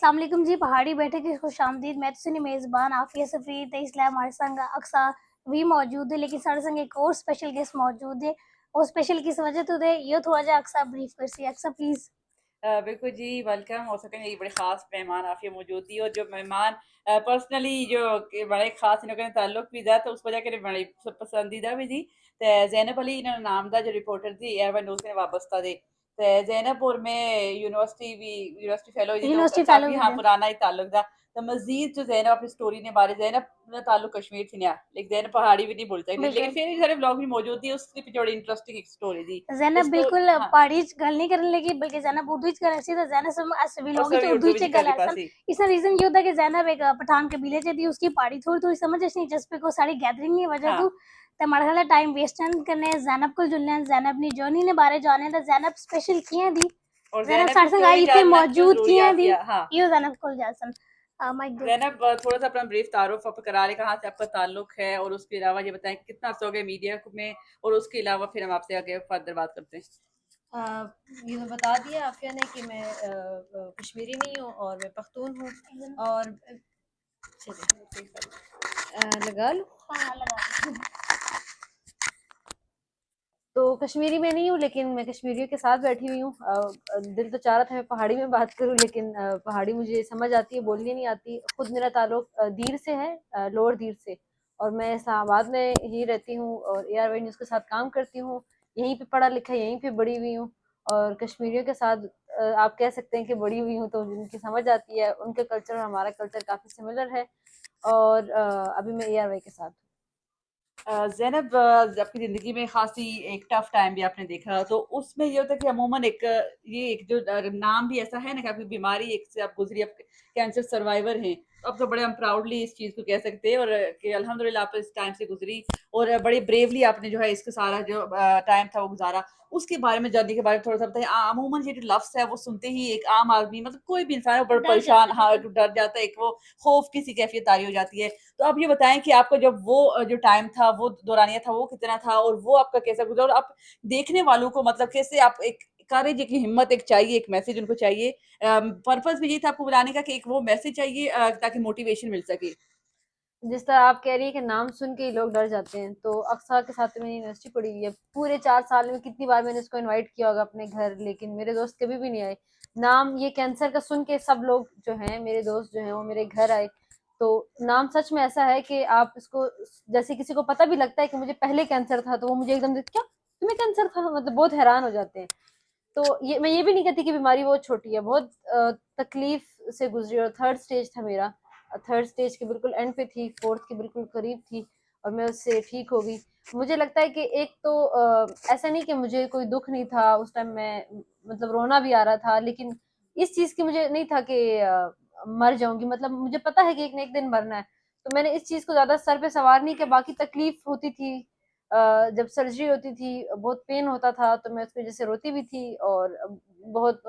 अस्सलाम वालेकुम जी। पहाड़ी बैठक की खुशामदीद। मैं तो सुनी मेज़बान आफिया सफ़ी ते इसलिए हमारे संग अक्सा भी मौजूद है, लेकिन साढ़े संग एक और स्पेशल गेस्ट मौजूद है। और स्पेशल किस वजह तो दे यो थोड़ा जा अक्सा ब्रीफ करसी। अक्सा प्लीज। बिल्कुल जी, वेलकम। हो सके ये बड़े ख़ास मेहमान आफ़िया मौजूद थी, और जो मेहमान पर्सनली जो कि बड़े ख़ास इन्हों कन्नै ताल्लुक भी था, तो उस वजह कन्नै बड़ी पसंदीदा भी थी। ते ज़ैनब अली इन्होंने नाम दा जो रिपोर्टर थी एयरवन न्यूज़ कन्नै वाबस्ता थे। ते ज़ैनब और मैं यूनिवर्सिटी फेलो जी, तो यूनिवर्सिटी फेलो काफ़ी भी हाँ थे। पुराना ही ताल्लुक था। तो मज़ीद जो ज़ैनब अपनी स्टोरी ने बारे ज़ैनब ना ताल्लुक कश्मीर थी ना, लेकिन ज़ैनब पहाड़ी भी नहीं बोल सकती, लेकिन बिल्कुल फिर भी सारे व्लॉग में मौजूद थी। उसकी भी बड़ी इंटरेस्टिंग एक स्टोरी थी। तो ज़ैनब बिल्कुल हाँ, पहाड़ी गल नहीं करने लगी, बल्कि ज़ैनब उर्दू च गल सी। तो ज़ैनब सम असली और लोग सभी उर्दू उर्दू भी च कर गल रही सन। पासी। इसका रीजन ये होता है कि ज़ैनब एक पठान कबीले च थी, उसकी पहाड़ी थोड़ी थोड़ी समझ नहीं जस्ट बिकॉज सारी गैदरिंग की वजह हाँ। तू ते मरहला टाइम वेस्ट करने ज़ैनब को जुलने ज़ैनब अपनी जर्नी ने बारे जाने तो ज़ैनब स्पेशल किए दी। और ज़ैनब ज़ैनब की साढ़े संग स्टोरी आई इतने जानना क्यों मौजूद ज़रूरी है किए दी। आफ़िया? हाँ, यो ज़ैनब को जासन माइक दो। ज़ैनब थोड़ा-सा अपना ब्रीफ तारुफ़ आप करा लें, कहाँ से आपका ताल्लुक है, और उसके अलावा ये बताएँ कि कितना अर्सा हो गया मीडिया में, और उसके अलावा फिर हम आपसे आगे फर्दर बात करते हैं। अ, ये तो बता दिया आफिया ने कि मैं कश्मीरी नहीं हूँ और मैं पख्तून हूँ। और चलिए लगा लूँ। हाँ लगा। तो कश्मीरी में नहीं हूँ, लेकिन मैं कश्मीरियों के साथ बैठी हुई हूँ। दिल तो चाह रहा था मैं पहाड़ी में बात करूँ, लेकिन पहाड़ी मुझे समझ आती है, बोलनी नहीं आती। खुद मेरा ताल्लुक दीर से है, लोअर दीर से। और मैं इस्लामाबाद में ही रहती हूँ और ARY न्यूज़ के साथ काम करती हूँ। यहीं पे पढ़ा लिखा, यहीं पे बड़ी हुई हूँ। और कश्मीरियों के साथ आप कह सकते हैं कि बड़ी हुई हूँ, तो उनकी समझ आती है। उनके कल्चर और हमारा कल्चर काफ़ी सिमिलर है। और अभी मैं ARY के साथ हूँ। ज़ैनब, आपकी ज़िंदगी में ख़ासी एक टफ़ टाइम भी आपने देखा, तो उसमें ये होता है कि अमूमन ये एक जो नाम भी ऐसा है ना कि आपकी बीमारी एक से आप गुज़री, आप कैंसर सर्वाइवर हैं। तो अब तो बड़े हम प्राउडली इस चीज़ को कह सकते हैं, और कि अल्हम्दुलिल्लाह आप इस टाइम से गुज़री, और बड़ी ब्रेवली आपने जो है इसका सारा जो टाइम था वो गुज़ारा। उसके बारे में, जर्नी के बारे में थोड़ा-सा बताइए। अमूमन ये जो लफ्ज़ है वो सुनते ही एक आम आदमी, मतलब कोई भी इंसान है, वो बड़ा डर परेशान, जाता है हाँ, बिल्कुल। डर जाता है, एक वो खौफ़ की सी कैफ़ियत तारी हो जाती है। तो आप ये बताएँ कि आपका जब वो जो टाइम था, वो दौरानिया था, वो कितना था, और वो आपका कैसा गुज़रा, और आप देखने वालों को मतलब कैसे आप एक करेज, एक हिम्मत एक चाहिए, एक मैसेज उनको चाहिए। पर्पज़ भी ये था आपको बुलाने का कि एक वो मैसेज चाहिए, ताकि मोटिवेशन मिल सके। जिस तरह आप कह रही है कि नाम सुन के ही लोग डर जाते हैं, तो अक्सा के साथ तो मैंने यूनिवर्सिटी पढ़ी हुई है। पूरे 4 साल में कितनी बार मैंने उसको इनवाइट किया होगा अपने घर, लेकिन मेरे दोस्त कभी भी नहीं आए। नाम ये कैंसर का सुन के सब लोग जो हैं, मेरे दोस्त जो हैं, वो मेरे घर आए। तो नाम सच में ऐसा है कि आप इसको, जैसे किसी को पता भी लगता है कि मुझे पहले कैंसर था, तो वो मुझे एकदम से, क्या तुम्हें कैंसर था, मतलब बहुत हैरान हो जाते हैं। तो ये मैं ये भी नहीं कहती कि बीमारी बहुत छोटी है, बहुत तकलीफ से गुजरी। और थर्ड स्टेज था मेरा, थर्ड स्टेज के बिल्कुल एंड पे थी, फोर्थ के बिल्कुल करीब थी, और मैं उससे ठीक हो गई। मुझे लगता है कि एक तो ऐसा नहीं कि मुझे कोई दुख नहीं था उस टाइम, मैं मतलब रोना भी आ रहा था, लेकिन इस चीज़ की मुझे नहीं था कि मर जाऊंगी। मतलब मुझे पता है कि एक न एक दिन मरना है। तो मैंने इस चीज़ को ज़्यादा सर पे सवार नहीं किया। बाकी तकलीफ होती थी, जब सर्जरी होती थी बहुत पेन होता था, तो मैं उसकी वजह से रोती भी थी, और बहुत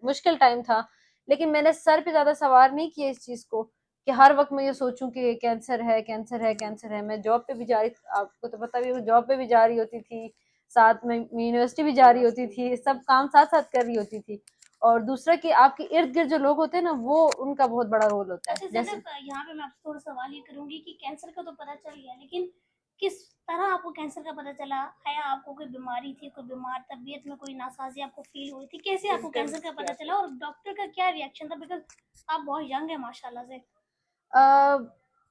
मुश्किल टाइम था। लेकिन मैंने सर पे ज़्यादा सवार नहीं किया इस चीज़ को, कि हर वक्त मैं ये सोचूं कि कैंसर है, कैंसर है, कैंसर है। मैं जॉब पे भी जा रही, आपको तो पता भी है, जॉब पे भी जा रही होती थी, साथ में यूनिवर्सिटी भी जा रही होती थी, सब काम साथ साथ कर रही होती थी। और दूसरा कि आपके इर्द गिर्द जो लोग होते हैं ना, वो उनका बहुत बड़ा रोल होता है। अच्छा जैसे ज़ैनब, यहाँ पे मैं आपसे थोड़ा सवाल ये करूँगी कि कैंसर का तो पता चल गया, लेकिन किस तरह आपको कैंसर का पता चला? या आपको कोई बीमारी थी, कोई बीमार तबीयत में कोई नासाज़ी आपको फ़ील हुई थी? कैसे आपको कैंसर का पता चला और डॉक्टर का क्या रिएक्शन था? बिकॉज़ आप बहुत यंग हैं माशाल्लाह से। अ,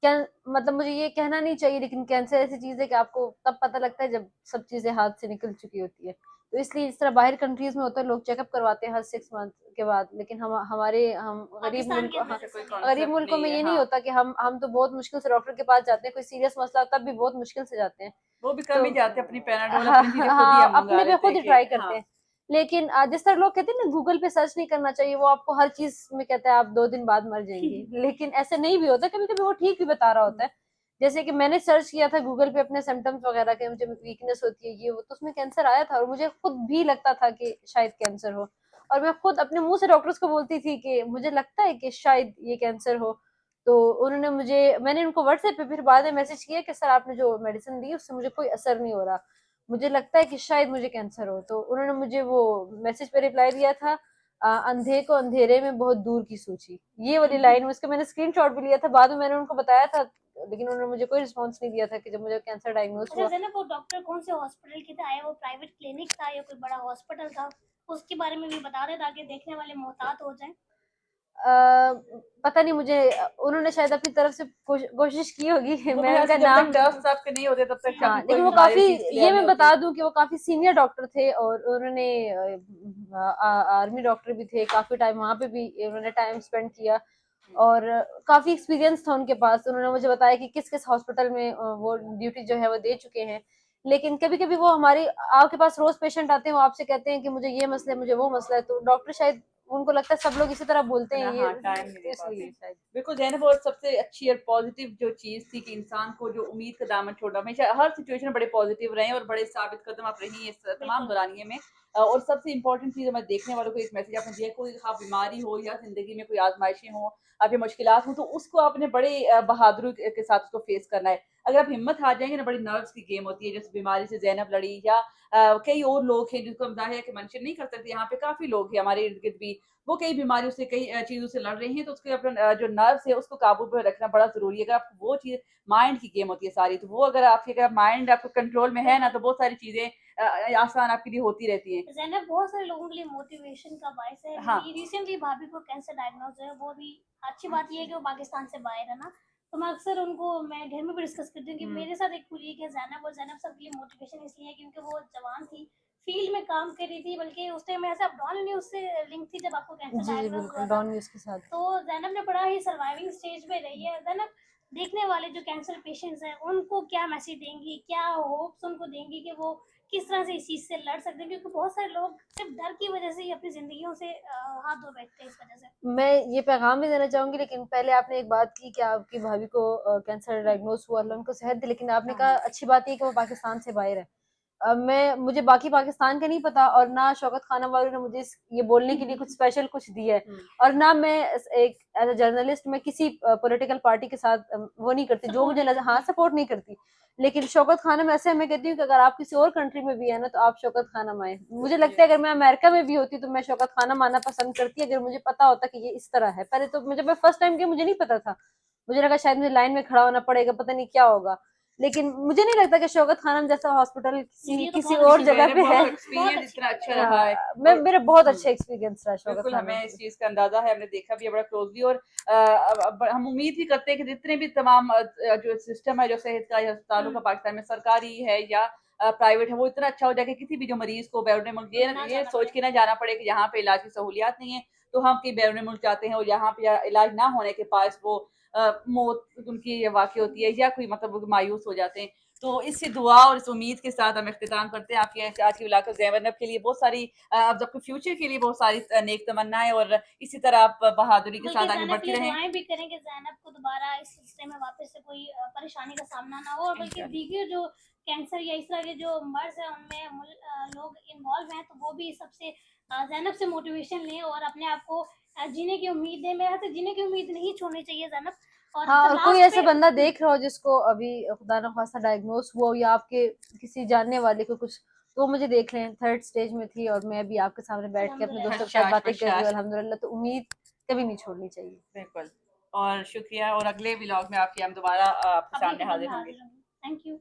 क्या, मतलब मुझे ये कहना नहीं चाहिए, लेकिन कैंसर ऐसी चीज़ है कि आपको तब पता लगता है जब सब चीज़ें हाथ से निकल चुकी होती है। तो इसलिए इस तरह बाहर कंट्रीज़ में होता है, लोग चेकअप करवाते हैं हर 6 मंथ के बाद, लेकिन हम गरीब पाकिस्तान के मुल्क, हाँ, अंदर ऐसा कोई ऐसा नहीं है। गरीब कॉन्सेप्ट मुल्कों नहीं में है, ये नहीं हाँ। होता कि हम तो बहुत मुश्किल से डॉक्टर के पास जाते हैं, कोई सीरियस मसला हो तब भी बहुत मुश्किल से जाते हैं। वो भी कम तो ही जाते हैं, अपनी पैनाडोल, हाँ, अपनी चीज़ें खुद ही हम मँगा अपने पे लेते खुद हैं ही कि ट्राई करते हाँ। हैं। लेकिन जिस तरह लोग कहते हैं ना, गूगल पे सर्च नहीं करना चाहिए, वो आपको हर चीज़ में कहता है आप 2 दिन बाद मर जाएँगे। लेकिन ऐसे नहीं भी होता, कभी-कभी वो ठीक भी बता रहा होता है। जैसे कि मैंने सर्च किया था गूगल पे अपने सिम्पटम्स वगैरह के, मुझे वीकनेस होती है ये वो, तो उसमें कैंसर आया था, और मुझे खुद भी लगता था कि शायद कैंसर हो। और मैं खुद अपने मुँह से डॉक्टर्स को बोलती थी कि मुझे लगता है कि शायद ये कैंसर हो। तो मैंने उनको व्हाट्सएप पे फिर बाद में मैसेज किया कि सर आपने जो मेडिसिन दी उससे मुझे कोई असर नहीं हो रहा। मुझे लगता है कि शायद मुझे कैंसर हो। तो उन्होंने मुझे वो मैसेज पे रिप्लाई दिया था, अंधे को अंधेरे में बहुत दूर की सूची, ये वाली लाइन, उसका मैंने स्क्रीनशॉट भी लिया था, बाद में मैंने उनको बताया था, लेकिन उन्होंने मुझे कोई रिस्पॉन्स नहीं दिया था कि जब मुझे कैंसर डायग्नोस अच्छा हुआ। ज़ैनब, वो डॉक्टर कौन से हॉस्पिटल के थे? आया वो प्राइवेट क्लिनिक था या कोई बड़ा हॉस्पिटल था? उसके बारे में भी बता दें ताकि देखने वाले मोहतात हो जाएं। पता नहीं मुझे, उन्होंने शायद अपनी तरफ से कोशिश की होगी। वो मैं मेरे उनका ख्याल से जब नाम, तक टर्म्स आपके नहीं होते तब तक हाँ, हाँ, आपकी कोई लेकिन वो बीमारी काफी, चीज क्लियर ये नहीं मैं होती। बता दूं कि वो काफी सीनियर डॉक्टर थे, और उन्होंने आर्मी डॉक्टर भी थे, काफी टाइम वहां पे भी उन्होंने टाइम स्पेंड किया, और काफी एक्सपीरियंस था उनके पास। उन्होंने मुझे बताया कि किस किस हॉस्पिटल में वो ड्यूटी जो है वो दे चुके हैं। लेकिन कभी कभी वो हमारी, आपके पास रोज पेशेंट आते हैं, वो आपसे कहते हैं कि मुझे ये मसला है, मुझे वो मसला है, तो डॉक्टर शायद, उनको लगता है सब लोग इसी तरह बोलते हैं, इतना ये हाँ टाइम नहीं तो दे पाते। इसलिए शायद। बिल्कुल ज़ैनब, और सबसे अच्छी और पॉजिटिव जो चीज़ थी कि इंसान को जो उम्मीद का दामन छोड़ना, हमेशा हर सिचुएशन में बड़े पॉजिटिव रहे और बड़े साबित कदम आप रही हैं इस तमाम बिल्कुल। दौरानिए में। और सबसे इम्पोर्टेंट चीज़ हमारे देखने वालों को एक मैसेज आपने दिया, कोई हाँ बीमारी हो या ज़िंदगी में कोई आजमाइशें हों, आपकी मुश्किलात हों, तो उसको आपने बड़े बहादुरी के साथ उसको फेस करना है। अगर आप हिम्मत हार जाएंगे ना, बड़ी नर्व्स की गेम होती है, जैसे बीमारी से ज़ैनब लड़ी, या कई और लोग हैं जिनको हम ज़ाहिर है कि मेंशन नहीं कर सकते, यहाँ पे काफ़ी लोग हैं हमारे इर्द गिर्द भी, वो कई बीमारियों से, कई चीज़ों से लड़ रही हैं, तो उसके अपना जो नर्व्स है उसको काबू में रखना बड़ा ज़रूरी है। अगर आपको वो चीज़, माइंड की गेम होती है सारी, तो वो अगर आपके, अगर माइंड आपको कंट्रोल में है ना, तो बहुत सारी चीज़ें आसान आपके लिए होती रहती हैं। ज़ैनब बहुत सारे लोगों के लिए मोटिवेशन का बायस है। हाँ। मेरी रिसेंटली भाभी को कैंसर डायग्नोज है, वो भी अच्छी बात ये है कि वो पाकिस्तान से बाहर है ना, तो मैं अक्सर उनको, मैं घर में भी डिस्कस करती हूँ कि हुँ। मेरे साथ एक कुलीग है ज़ैनब, और ज़ैनब सबके लिए मोटिवेशन इसलिए है क्योंकि वो जवान थी, फील्ड में काम कर रही थी, बल्कि उस टाइम ऐसा डॉन न्यूज़ से लिंक थी जब आपको कैंसर जी जी डायग्नोज हुआ बिल्कुल, था। डॉन न्यूज के साथ। तो ज़ैनब ने बड़ा ही सर्वाइविंग स्टेज पे रही है। ज़ैनब, देखने वाले जो कैंसर पेशेंट्स हैं उनको क्या मैसेज देंगी, क्या होप्स उनको देंगी कि वो किस तरह से इस चीज़ से लड़ सकते हैं? क्योंकि बहुत सारे लोग सिर्फ डर की वजह से ही अपनी ज़िंदगियों से हाथ धो बैठते हैं इस वजह से। मैं ये पैगाम भी देना चाहूंगी, लेकिन पहले आपने एक बात की कि आपकी भाभी को कैंसर डायग्नोस हुआ, अल्लाह उनको सेहत दे, लेकिन आपने कहा हाँ। अच्छी बात ये कि वो पाकिस्तान से बाहर है। मुझे बाकी पाकिस्तान का नहीं पता, और ना शौकत खाना वालों ने मुझे ये बोलने के लिए कुछ स्पेशल कुछ दिया है, हुँ। और ना मैं एक एज अ जर्नलिस्ट मैं किसी पॉलिटिकल पार्टी के साथ वो नहीं करती, जो सपोर्ट मुझे नहीं नजर, हाँ, करती। सपोर्ट नहीं करती। लेकिन शौकत खानम ऐसे मैं कहती हूँ कि अगर आप किसी और कंट्री में भी है ना, तो आप शौकत खानम आए। मुझे लगता है अगर मैं अमेरिका में भी होती तो मैं शौकत खानम आना पसंद करती, अगर मुझे पता होता कि ये इस तरह है। पहले तो मुझे, मैं फर्स्ट टाइम की मुझे नहीं पता था, मुझे लगा शायद मुझे लाइन में खड़ा होना पड़ेगा, पता नहीं क्या होगा, लेकिन मुझे नहीं लगता कि शौकत खानम जैसा हॉस्पिटल किसी ये तो किसी बहुत और अच्छी जगह बात ज़ैनब, पे है। है। बहुत बहुत एक्सपीरियंस अच्छी इतना बात अच्छा है। रहा है। मैं, और मेरा बहुत हुँ। अच्छा एक्सपीरियंस रहा शौकत बिल्कुल, खानम हमें इस से। चीज़ का अंदाज़ा है, हमने देखा भी है बड़ा क्लोज़ली, और अब हम उम्मीद भी करते हैं कि जितने भी तमाम जो सिस्टम है, जो सेहत का या अस्पतालों का हुँ, पाकिस्तान में, सरकारी है या प्राइवेट है, वो इतना अच्छा हो जाए कि किसी भी जो मरीज़ को बैरून मुल्क ना ये जाना सोच पड़े। के ना जाना पड़े कि यहाँ पे इलाज की सहूलियत नहीं है, तो हम कहीं बैरून मुल्क जाते हैं और यहाँ पे इलाज ना होने के पास वो मौत उनकी वाक़ई होती है, या कोई मतलब वो मायूस हो जाते हैं। तो इसी दुआ और इस उम्मीद के साथ हम इख्तिताम करते हैं आपकी आज की मुलाकात। ज़ैनब के लिए बहुत सारी अब आपके फ्यूचर के लिए बहुत सारी नेक तमन्नाएं, और इसी तरह आप बहादुरी के बल्कि साथ आगे ज़ैनब के बढ़ती लिए रहें। दुआएँ भी करें कि ज़ैनब को दोबारा इस सिलसिले में वापस से कोई परेशानी का सामना ना हो, और बल्कि इंशाल्लाह। दीगर जो कैंसर या इस तरह के जो मर्ज़ हैं उनमें लोग इन्वॉल्व हैं, तो वो भी सबसे ज़ैनब से मोटिवेशन लें और अपने आप को जीने की उम्मीद दें। मेरे ख्याल से जीने की उम्मीद नहीं छोड़नी चाहिए ज़ैनब। और हाँ, और कोई लास्ट ऐसा पे बंदा देख रहा हो जिसको अभी खुदा ना खास्ता डायग्नोस हुआ हो, या आपके किसी जानने वाले को कुछ, तो वो मुझे देख लें। थर्ड स्टेज में थी, और मैं अभी आपके सामने बैठ के अपने दोस्तों के साथ बशाश बातें कर रही हूँ, बशाश। अल्हम्दुलिल्लाह। तो उम्मीद कभी नहीं छोड़नी चाहिए। बिल्कुल। और शुक्रिया, और अगले व्लॉग में आपकी हम दोबारा आपके अगली सामने खबर में हाजिर होंगे। हाज़िर होंगी। Thank you.